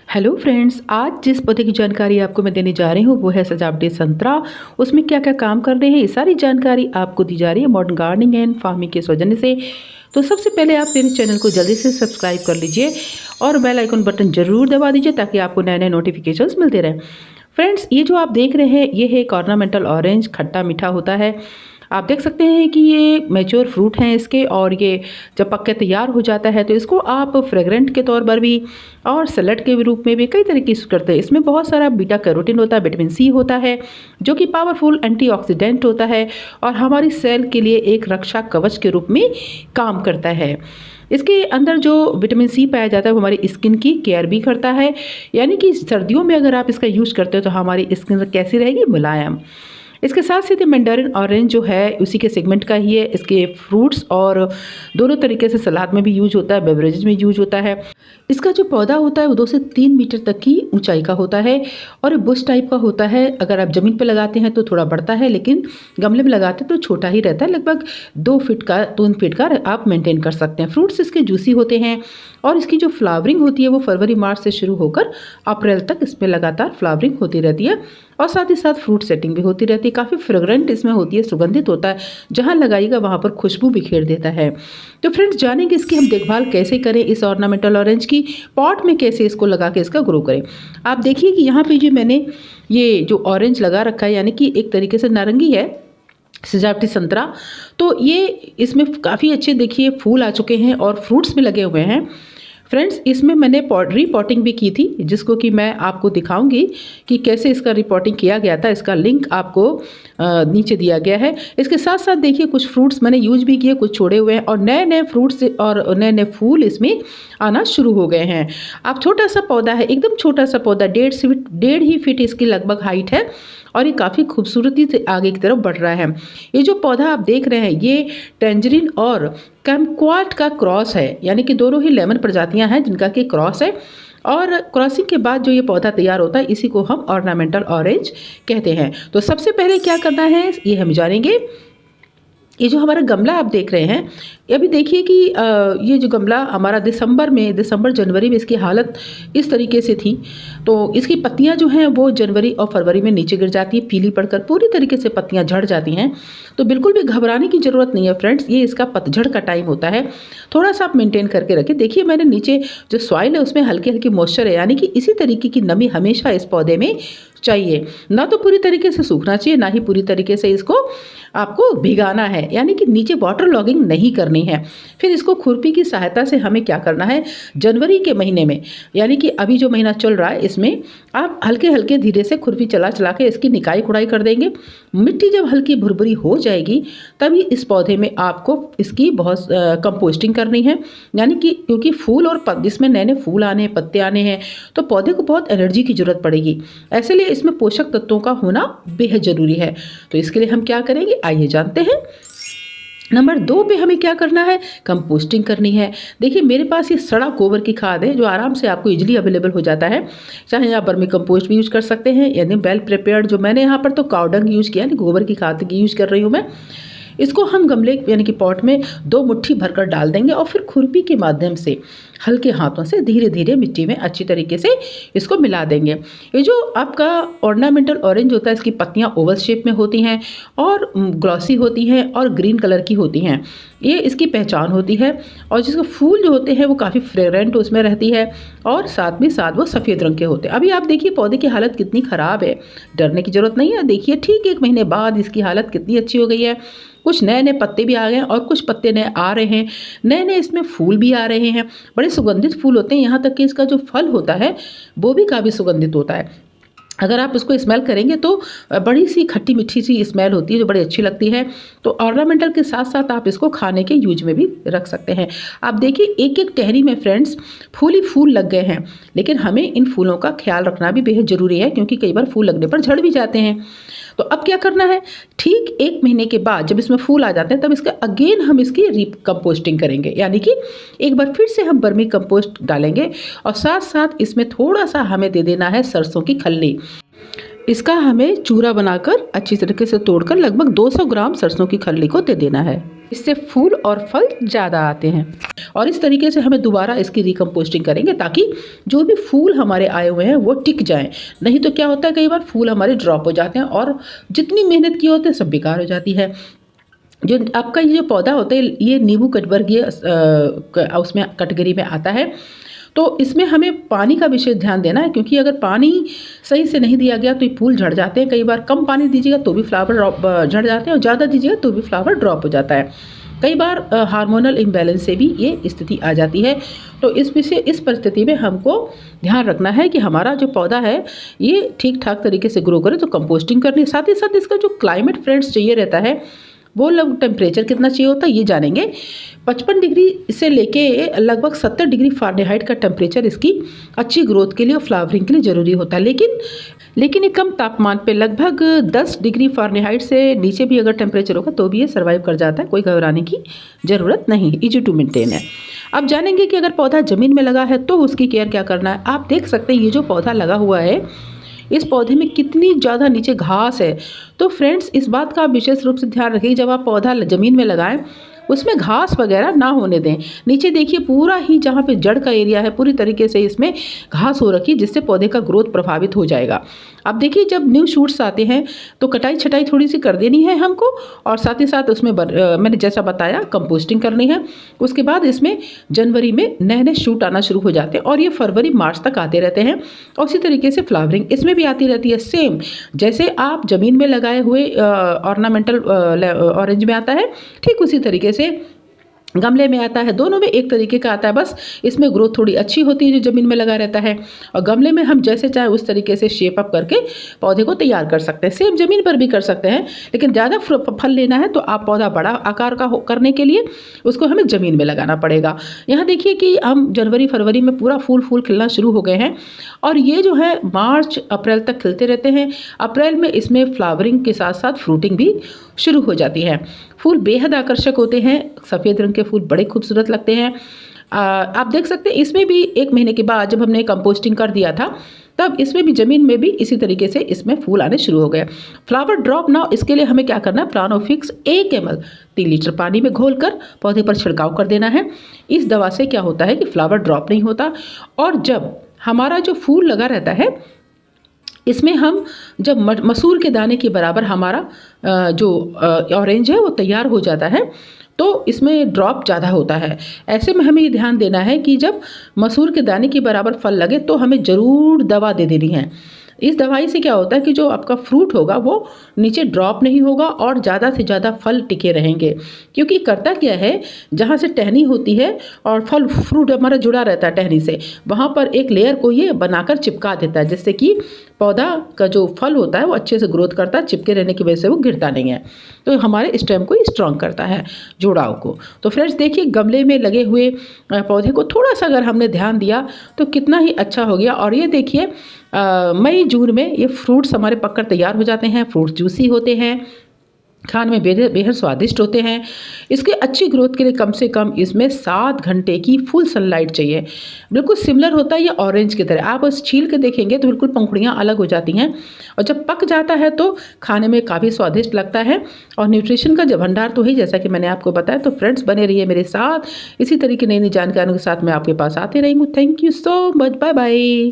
Hello friends, आज जिस पौधे की जानकारी आपको मैं देने जा रही हूँ वो है सजावटी संतरा। उसमें क्या क्या काम कर रहे हैं ये सारी जानकारी आपको दी जा रही है मॉडर्न गार्डनिंग एंड फार्मिंग के सौजन्य से। तो सबसे पहले आप मेरे चैनल को जल्दी से सब्सक्राइब कर लीजिए और बेल आइकन बटन जरूर दबा दीजिए ताकि आपको नए नए नोटिफिकेशंस मिलते रहें। फ्रेंड्स, ये जो आप देख रहे हैं ये है एक ऑर्नामेंटल ऑरेंज, खट्टा मीठा होता है। आप देख सकते हैं कि ये मैच्योर फ्रूट हैं इसके, और ये जब पक के तैयार हो जाता है तो इसको आप फ्रेगरेंट के तौर पर भी और सलाद के रूप में भी कई तरीके से यूज़ करते हैं। इसमें बहुत सारा बीटा कैरोटीन होता है, विटामिन सी होता है जो कि पावरफुल एंटीऑक्सीडेंट होता है और हमारी सेल के लिए एक रक्षा कवच के रूप में काम करता है। इसके अंदर जो विटामिन सी पाया जाता है वो हमारी स्किन की केयर भी करता है, यानी कि सर्दियों में अगर आप इसका यूज़ करते हो तो हमारी स्किन कैसी रहेगी, मुलायम। इसके साथ साथ ये मैंडारिन ऑरेंज जो है उसी के सेगमेंट का ही है। इसके फ्रूट्स और दोनों तरीके से सलाद में भी यूज होता है, बेवरेजेस में यूज होता है। इसका जो पौधा होता है वो 2 से 3 मीटर तक की ऊंचाई का होता है और बुश टाइप का होता है। अगर आप ज़मीन पर लगाते हैं तो थोड़ा बढ़ता है, लेकिन गमले में लगाते हैं तो छोटा ही रहता है। लगभग 2 फीट का 3 फीट का आप मेंटेन कर सकते हैं। फ्रूट्स इसके जूसी होते हैं और इसकी जो फ्लावरिंग होती है वो फरवरी मार्च से शुरू होकर अप्रैल तक इसमें लगातार फ्लावरिंग होती रहती है और साथ ही साथ फ्रूट सेटिंग भी होती रहती है। काफ़ी फ्रेग्रेंट इसमें होती है, सुगंधित होता है, जहाँ लगाइएगा वहाँ पर खुशबू बिखेर देता है। तो फ्रेंड्स, जानेंगे इसकी हम देखभाल कैसे करें, इस ऑर्नामेंटल ऑरेंज की पॉट में कैसे इसको लगा के इसका ग्रो करें। आप देखिए कि यहाँ पे जो मैंने ये जो ऑरेंज लगा रखा है, यानी कि एक तरीके से नारंगी है, सजावटी संतरा, तो ये इसमें काफ़ी अच्छे देखिए फूल आ चुके हैं और फ्रूट्स भी लगे हुए हैं। फ्रेंड्स, इसमें मैंने रीपॉटिंग भी की थी जिसको कि मैं आपको दिखाऊंगी कि कैसे इसका रिपोर्टिंग किया गया था। इसका लिंक आपको नीचे दिया गया है। इसके साथ साथ देखिए कुछ फ्रूट्स मैंने यूज भी किए, कुछ छोड़े हुए हैं और नए नए फ्रूट्स और नए नए फूल इसमें आना शुरू हो गए हैं। अब छोटा सा पौधा है, एकदम छोटा सा पौधा, 1.5 ही फीट इसकी लगभग हाइट है और ये काफ़ी खूबसूरती से आगे की तरफ बढ़ रहा है। ये जो पौधा आप देख रहे हैं ये टेंजरीन और कैमक्वाट का क्रॉस है, यानी कि दोनों ही लेमन प्रजातियां हैं जिनका कि क्रॉस है। और क्रॉसिंग के बाद जो ये पौधा तैयार होता है इसी को हम ऑर्नामेंटल ऑरेंज कहते हैं। तो सबसे पहले क्या करना है ये हम जानेंगे। ये जो हमारा गमला आप देख रहे हैं, अभी देखिए कि ये जो गमला हमारा दिसंबर जनवरी में इसकी हालत इस तरीके से थी। तो इसकी पत्तियां जो हैं वो जनवरी और फरवरी में नीचे गिर जाती है, पीली पड़कर पूरी तरीके से पत्तियां झड़ जाती हैं। तो बिल्कुल भी घबराने की ज़रूरत नहीं है फ्रेंड्स, ये इसका पतझड़ का टाइम होता है। थोड़ा सा आप मेंटेन करके रखें। देखिए मैंने नीचे जो सॉइल है उसमें हल्की हल्की मॉइस्चर है, यानी कि इसी तरीके की नमी हमेशा इस पौधे में चाहिए। ना तो पूरी तरीके से सूखना चाहिए, ना ही पूरी तरीके से इसको आपको भिगाना है, यानी कि नीचे वाटर लॉगिंग नहीं करनी है। फिर इसको खुरपी की सहायता से हमें क्या करना है, जनवरी के महीने में, यानी कि अभी जो महीना चल रहा है इसमें आप हल्के हल्के धीरे से खुरपी चला चला के इसकी निकाई खुदाई कर देंगे। मिट्टी जब हल्की भुरभुरी हो जाएगी तभी इस पौधे में आपको इसकी बहुत कंपोस्टिंग करनी है, यानी कि क्योंकि फूल और जिसमें नए नए फूल आने हैं, पत्ते आने हैं, तो पौधे को बहुत एनर्जी की जरूरत पड़ेगी। ऐसे लिए इसमें पोषक तत्वों का होना बेहद जरूरी है। तो इसके लिए हम क्या करेंगे आइए जानते हैं। नंबर 2 पे हमें क्या करना है, कंपोस्टिंग करनी है। देखिए मेरे पास ये सड़ा गोबर की खाद है जो आराम से आपको इजीली अवेलेबल हो जाता है। चाहे आप वर्मी कंपोस्ट भी यूज कर सकते हैं, यानी वेल प्रिपेयर्ड, जो मैंने यहाँ पर तो काउडंग यूज किया, गोबर की खाद की यूज कर रही हूँ मैं। इसको हम गमले यानी कि पॉट में 2 मुट्ठी भरकर डाल देंगे और फिर खुरपी के माध्यम से हल्के हाथों से धीरे धीरे मिट्टी में अच्छी तरीके से इसको मिला देंगे। ये जो आपका ऑर्नामेंटल ऑरेंज होता है इसकी पत्तियां ओवल शेप में होती हैं और ग्लॉसी होती हैं और ग्रीन कलर की होती हैं, ये इसकी पहचान होती है। और जिसके फूल जो होते हैं वो काफ़ी फ्रेग्रेंट उसमें रहती है और साथ में साथ वो सफ़ेद रंग के होते हैं। अभी आप देखिए पौधे की हालत कितनी ख़राब है, डरने की ज़रूरत नहीं है। देखिए ठीक 1 महीने बाद इसकी हालत कितनी अच्छी हो गई है। कुछ नए नए पत्ते भी आ गए हैं और कुछ पत्ते नए आ रहे हैं, नए नए इसमें फूल भी आ रहे हैं। बड़े सुगंधित फूल होते हैं, यहाँ तक कि इसका जो फल होता है वो भी काफ़ी सुगंधित होता है। अगर आप इसको स्मेल करेंगे तो बड़ी सी खट्टी मीठी सी स्मेल होती है जो बड़ी अच्छी लगती है। तो ऑर्नामेंटल के साथ साथ आप इसको खाने के यूज में भी रख सकते हैं। आप देखिए एक एक टहनी में फ्रेंड्स फूल ही फूल लग गए हैं, लेकिन हमें इन फूलों का ख्याल रखना भी बेहद ज़रूरी है क्योंकि कई बार फूल लगने पर झड़ भी जाते हैं। तो अब क्या करना है, ठीक 1 महीने के बाद जब इसमें फूल आ जाते हैं तब इसका अगेन हम इसकी कंपोस्टिंग करेंगे, यानी कि एक बार फिर से हम वर्मी कंपोस्ट डालेंगे और साथ साथ इसमें थोड़ा सा हमें दे देना है सरसों की खल्ली। इसका हमें चूरा बनाकर अच्छी तरीके से तोड़कर लगभग 200 ग्राम सरसों की खल्ली को दे देना है। इससे फूल और फल ज़्यादा आते हैं। और इस तरीके से हमें दोबारा इसकी रिकम्पोस्टिंग करेंगे ताकि जो भी फूल हमारे आए हुए हैं वो टिक जाएं। नहीं तो क्या होता है, कई बार फूल हमारे ड्रॉप हो जाते हैं और जितनी मेहनत की होती है सब बेकार हो जाती है। जो आपका ये जो पौधा होता है ये नींबू कटवर्गीय उसमें कैटेगरी में आता है। तो इसमें हमें पानी का विशेष ध्यान देना है, क्योंकि अगर पानी सही से नहीं दिया गया तो ये फूल झड़ जाते हैं। कई बार कम पानी दीजिएगा तो भी फ्लावर ड्रॉप झड़ जाते हैं और ज़्यादा दीजिएगा तो भी फ्लावर ड्रॉप हो जाता है। कई बार हार्मोनल इम्बैलेंस से भी ये स्थिति आ जाती है। तो इस परिस्थिति में हमको ध्यान रखना है कि हमारा जो पौधा है ये ठीक ठाक तरीके से ग्रो करे। तो कंपोस्टिंग करनी, साथ ही साथ इसका जो क्लाइमेट फ्रेंड्स चाहिए रहता है वो लोग टेम्परेचर कितना चाहिए होता है ये जानेंगे। 55 डिग्री से लेके लगभग 70 डिग्री फ़ारेनहाइट का टेम्परेचर इसकी अच्छी ग्रोथ के लिए और फ्लावरिंग के लिए ज़रूरी होता है। लेकिन ये कम तापमान पे लगभग 10 डिग्री फ़ारेनहाइट से नीचे भी अगर टेम्परेचर होगा तो भी ये सर्वाइव कर जाता है। कोई घबराने की ज़रूरत नहीं, इजी टू मेंटेन है। अब जानेंगे कि अगर पौधा ज़मीन में लगा है तो उसकी केयर क्या करना है। आप देख सकते हैं ये जो पौधा लगा हुआ है इस पौधे में कितनी ज़्यादा नीचे घास है। तो फ्रेंड्स इस बात का आप विशेष रूप से ध्यान रखिए, जब आप पौधा ज़मीन में लगाएं उसमें घास वगैरह ना होने दें। नीचे देखिए पूरा ही जहाँ पे जड़ का एरिया है पूरी तरीके से इसमें घास हो रखी है, जिससे पौधे का ग्रोथ प्रभावित हो जाएगा। अब देखिए जब न्यू शूट्स आते हैं तो कटाई छटाई थोड़ी सी कर देनी है हमको, और साथ ही साथ उसमें मैंने जैसा बताया कंपोस्टिंग करनी है। उसके बाद इसमें जनवरी में नए नए शूट आना शुरू हो जाते हैं और ये फरवरी मार्च तक आते रहते हैं। और उसी तरीके से फ्लावरिंग इसमें भी आती रहती है, सेम जैसे आप ज़मीन में लगाए हुए ऑर्नामेंटल ऑरेंज में आता है ठीक उसी तरीके से गमले में आता है। दोनों में एक तरीके का आता है, बस इसमें ग्रोथ थोड़ी अच्छी होती है जो ज़मीन में लगा रहता है, और गमले में हम जैसे चाहे उस तरीके से शेप अप करके पौधे को तैयार कर सकते हैं। सेम ज़मीन पर भी कर सकते हैं, लेकिन ज़्यादा फल लेना है तो आप पौधा बड़ा आकार का करने के लिए उसको हमें ज़मीन में लगाना पड़ेगा। यहाँ देखिए कि हम जनवरी फरवरी में पूरा फूल खिलना शुरू हो गए हैं और ये जो है मार्च अप्रैल तक खिलते रहते हैं। अप्रैल में इसमें फ्लावरिंग के साथ साथ फ्रूटिंग भी शुरू हो जाती है। फूल बेहद आकर्षक होते हैं, सफ़ेद रंग के फूल बड़े खूबसूरत लगते हैं। आप देख सकते हैं इसमें भी 1 महीने के बाद जब हमने कंपोस्टिंग कर दिया था तब इसमें भी ज़मीन में भी इसी तरीके से इसमें फूल आने शुरू हो गए। फ्लावर ड्रॉप ना, इसके लिए हमें क्या करना है, प्लानोफिक्स 1 ml 3 लीटर पानी में घोलकर पौधे पर छिड़काव कर देना है। इस दवा से क्या होता है कि फ्लावर ड्रॉप नहीं होता, और जब हमारा जो फूल लगा रहता है इसमें हम जब मसूर के दाने के बराबर हमारा जो ऑरेंज है वो तैयार हो जाता है तो इसमें ड्रॉप ज़्यादा होता है। ऐसे में हमें ये ध्यान देना है कि जब मसूर के दाने के बराबर फल लगे तो हमें ज़रूर दवा दे देनी है। इस दवाई से क्या होता है कि जो आपका फ्रूट होगा वो नीचे ड्रॉप नहीं होगा और ज़्यादा से ज़्यादा फल टिके रहेंगे। क्योंकि करता क्या है, जहाँ से टहनी होती है और फल फ्रूट हमारा जुड़ा रहता है टहनी से, वहाँ पर एक लेयर को ये बनाकर चिपका देता है, जिससे कि पौधा का जो फल होता है वो अच्छे से ग्रोथ करता है। चिपके रहने की वजह से वो गिरता नहीं है, तो हमारे स्टेम को स्ट्रॉन्ग करता है, जोड़ाव को। तो फ्रेंड्स देखिए गमले में लगे हुए पौधे को थोड़ा सा अगर हमने ध्यान दिया तो कितना ही अच्छा हो गया। और ये देखिए मई जून में ये फ्रूट्स हमारे पककर तैयार हो जाते हैं। फ्रूट्स जूसी होते हैं, खाने में बेहद स्वादिष्ट होते हैं। इसके अच्छी ग्रोथ के लिए कम से कम इसमें 7 घंटे की फुल सनलाइट चाहिए। बिल्कुल सिमिलर होता है ये ऑरेंज की तरह। आप उस छील के देखेंगे तो बिल्कुल पंखुड़ियाँ अलग हो जाती हैं, और जब पक जाता है तो खाने में काफ़ी स्वादिष्ट लगता है। और न्यूट्रिशन का जब भंडार तो ही, जैसा कि मैंने आपको बताया। तो फ्रेंड्स बने रहिए मेरे साथ, इसी तरह की नई नई जानकारियों के साथ मैं आपके पास आते रहेंगी। Thank you so much, bye bye.